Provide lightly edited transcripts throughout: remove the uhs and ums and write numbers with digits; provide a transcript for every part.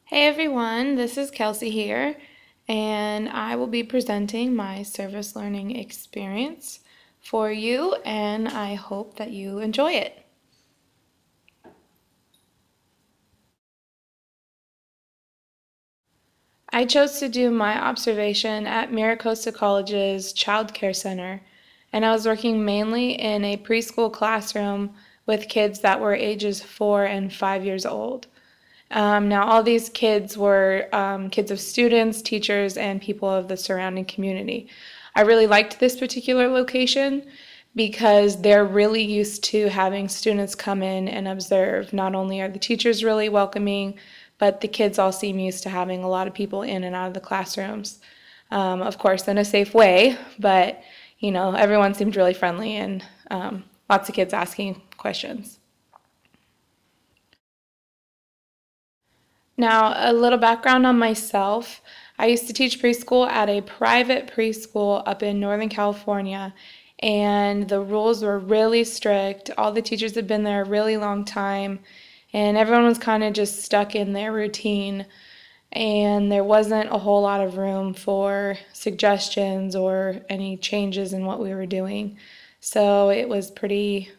Hey everyone, this is Kelsey here, and I will be presenting my service learning experience for you, and I hope that you enjoy it. I chose to do my observation at MiraCosta College's Child Care Center, and I was working mainly in a preschool classroom with kids that were ages 4 and 5 years old. Now, all these kids were kids of students, teachers, and people of the surrounding community. I really liked this particular location because they're really used to having students come in and observe. Not only are the teachers really welcoming, but the kids all seem used to having a lot of people in and out of the classrooms. Of course, in a safe way, but everyone seemed really friendly and lots of kids asking questions. Now, a little background on myself. I used to teach preschool at a private preschool up in Northern California, and the rules were really strict. All the teachers had been there a really long time, and everyone was kind of just stuck in their routine, and there wasn't a whole lot of room for suggestions or any changes in what we were doing. So it was pretty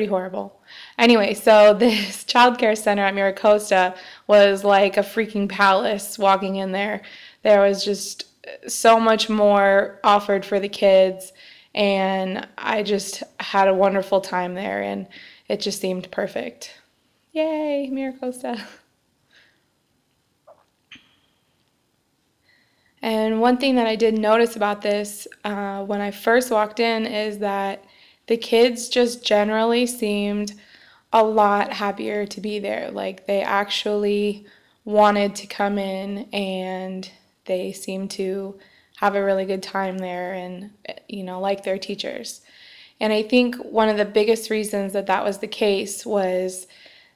horrible. Anyway, so this child care center at MiraCosta was like a freaking palace walking in there. There was just so much more offered for the kids, and I just had a wonderful time there, and it just seemed perfect. Yay, MiraCosta. And one thing that I did notice about this when I first walked in is that the kids just generally seemed a lot happier to be there. Like they actually wanted to come in and they seemed to have a really good time there and, like their teachers. And I think one of the biggest reasons that that was the case was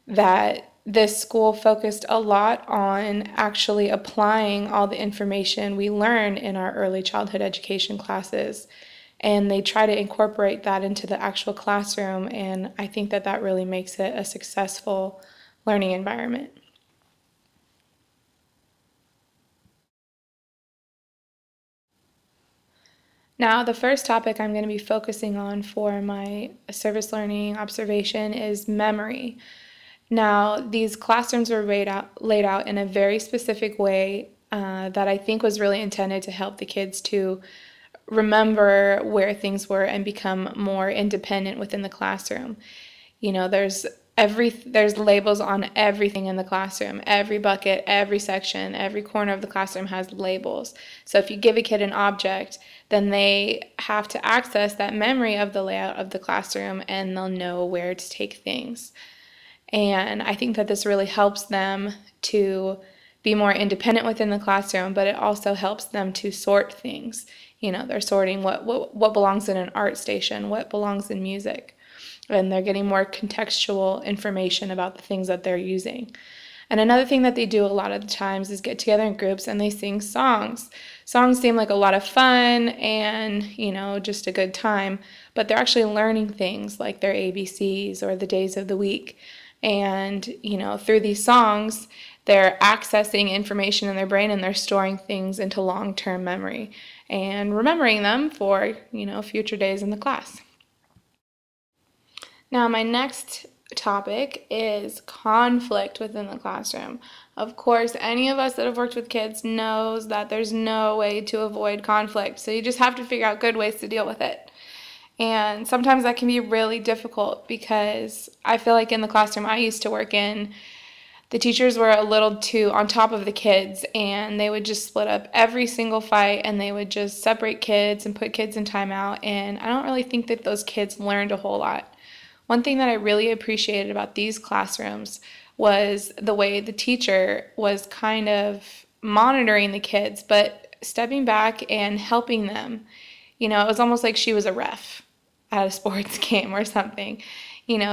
that this school focused a lot on actually applying all the information we learn in our early childhood education classes. And they try to incorporate that into the actual classroom, and I think that that really makes it a successful learning environment. Now, the first topic I'm going to be focusing on for my service learning observation is memory. Now, these classrooms were laid out in a very specific way that I think was really intended to help the kids to remember where things were and become more independent within the classroom. There's labels on everything in the classroom. Every bucket, every section, every corner of the classroom has labels. So if you give a kid an object, then they have to access that memory of the layout of the classroom and they'll know where to take things. And I think that this really helps them to be more independent within the classroom, but it also helps them to sort things. They're sorting what belongs in an art station, what belongs in music, and they're getting more contextual information about the things that they're using. And another thing that they do a lot of the times is get together in groups and they sing songs. Songs seem like a lot of fun and, just a good time, but they're actually learning things like their ABCs or the days of the week. And, through these songs, they're accessing information in their brain and they're storing things into long-term memory and remembering them for, future days in the class. Now, my next topic is conflict within the classroom. Of course, any of us that have worked with kids knows that there's no way to avoid conflict, so you just have to figure out good ways to deal with it. And sometimes that can be really difficult because I feel like in the classroom I used to work in, the teachers were a little too on top of the kids and they would just split up every single fight and they would just separate kids and put kids in timeout, and I don't really think that those kids learned a whole lot. One thing that I really appreciated about these classrooms was the way the teacher was kind of monitoring the kids but stepping back and helping them. It was almost like she was a ref at a sports game or something.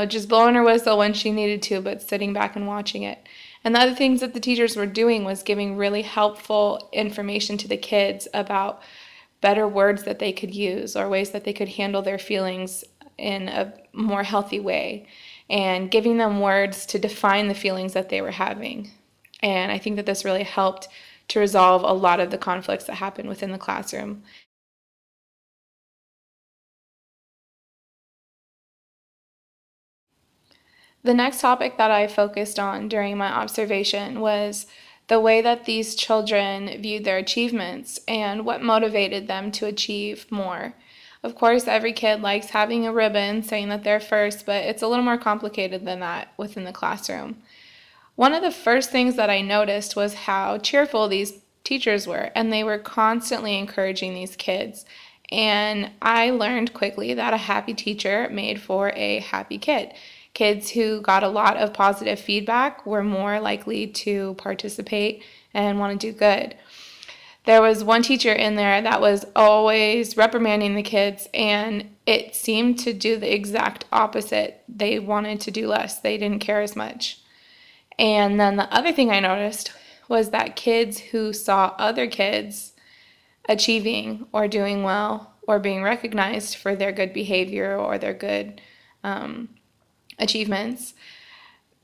Just blowing her whistle when she needed to, but sitting back and watching it. And the other things that the teachers were doing was giving really helpful information to the kids about better words that they could use or ways that they could handle their feelings in a more healthy way, and giving them words to define the feelings that they were having. And I think that this really helped to resolve a lot of the conflicts that happen within the classroom. The next topic that I focused on during my observation was the way that these children viewed their achievements and what motivated them to achieve more. Of course, every kid likes having a ribbon saying that they're first, but it's a little more complicated than that within the classroom. One of the first things that I noticed was how cheerful these teachers were, and they were constantly encouraging these kids. And I learned quickly that a happy teacher made for a happy kid. Kids who got a lot of positive feedback were more likely to participate and want to do good. There was one teacher in there that was always reprimanding the kids, and it seemed to do the exact opposite. They wanted to do less. They didn't care as much. And then the other thing I noticed was that kids who saw other kids achieving or doing well or being recognized for their good behavior or their good achievements,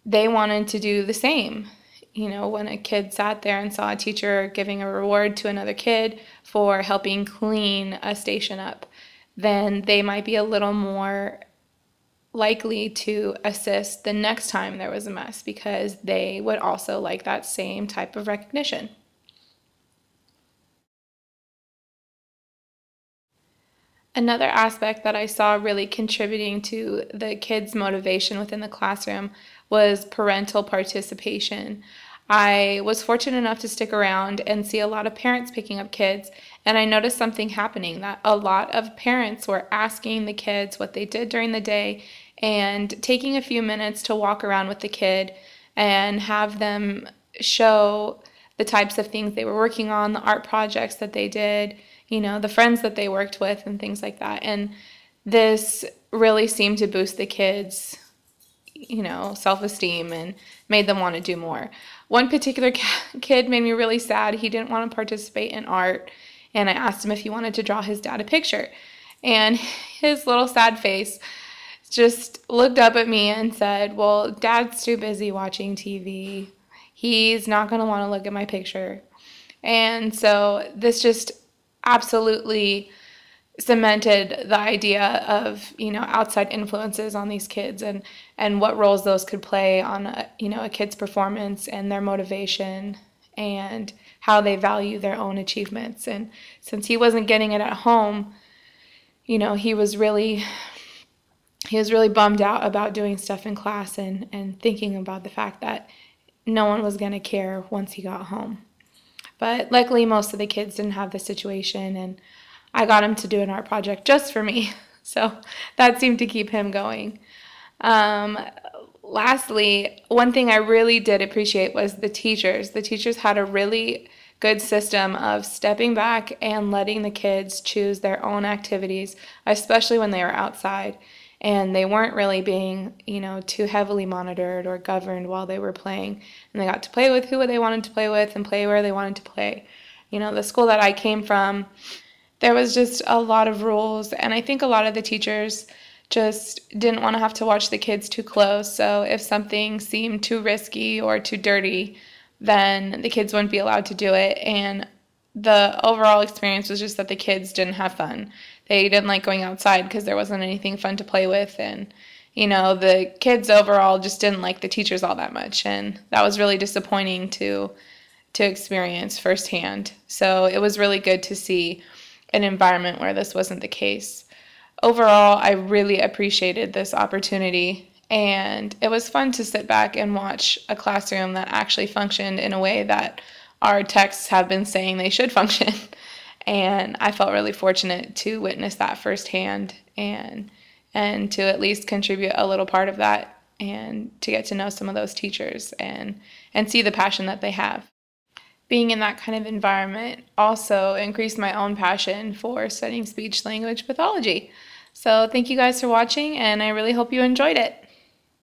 they wanted to do the same. You know, when a kid sat there and saw a teacher giving a reward to another kid for helping clean a station up, then they might be a little more likely to assist the next time there was a mess because they would also like that same type of recognition. Another aspect that I saw really contributing to the kids' motivation within the classroom was parental participation. I was fortunate enough to stick around and see a lot of parents picking up kids, and I noticed something happening, that a lot of parents were asking the kids what they did during the day and taking a few minutes to walk around with the kid and have them show the types of things they were working on, the art projects that they did, you know, the friends that they worked with and things like that. And this really seemed to boost the kids' self-esteem and made them want to do more. One particular kid made me really sad. He didn't want to participate in art, and I asked him if he wanted to draw his dad a picture. And his little sad face just looked up at me and said, well, Dad's too busy watching TV. He's not going to want to look at my picture. And so this just absolutely cemented the idea of, outside influences on these kids and what roles those could play on a kid's performance and their motivation and how they value their own achievements. And since he wasn't getting it at home, he was really bummed out about doing stuff in class and thinking about the fact that no one was going to care once he got home. But luckily, most of the kids didn't have this situation, and I got him to do an art project just for me. So that seemed to keep him going. Lastly, one thing I really did appreciate was the teachers. The teachers had a really good system of stepping back and letting the kids choose their own activities, especially when they were outside. And they weren't really being, too heavily monitored or governed while they were playing. And they got to play with who they wanted to play with and play where they wanted to play. The school that I came from, there was just a lot of rules. And I think a lot of the teachers just didn't want to have to watch the kids too close. So if something seemed too risky or too dirty, then the kids wouldn't be allowed to do it. And the overall experience was just that the kids didn't have fun. They didn't like going outside because there wasn't anything fun to play with. And, the kids overall just didn't like the teachers all that much. And that was really disappointing to experience firsthand. So it was really good to see an environment where this wasn't the case. Overall, I really appreciated this opportunity. And it was fun to sit back and watch a classroom that actually functioned in a way that our texts have been saying they should function. And I felt really fortunate to witness that firsthand and to at least contribute a little part of that and to get to know some of those teachers and see the passion that they have. Being in that kind of environment also increased my own passion for studying speech language pathology. So thank you guys for watching, and I really hope you enjoyed it.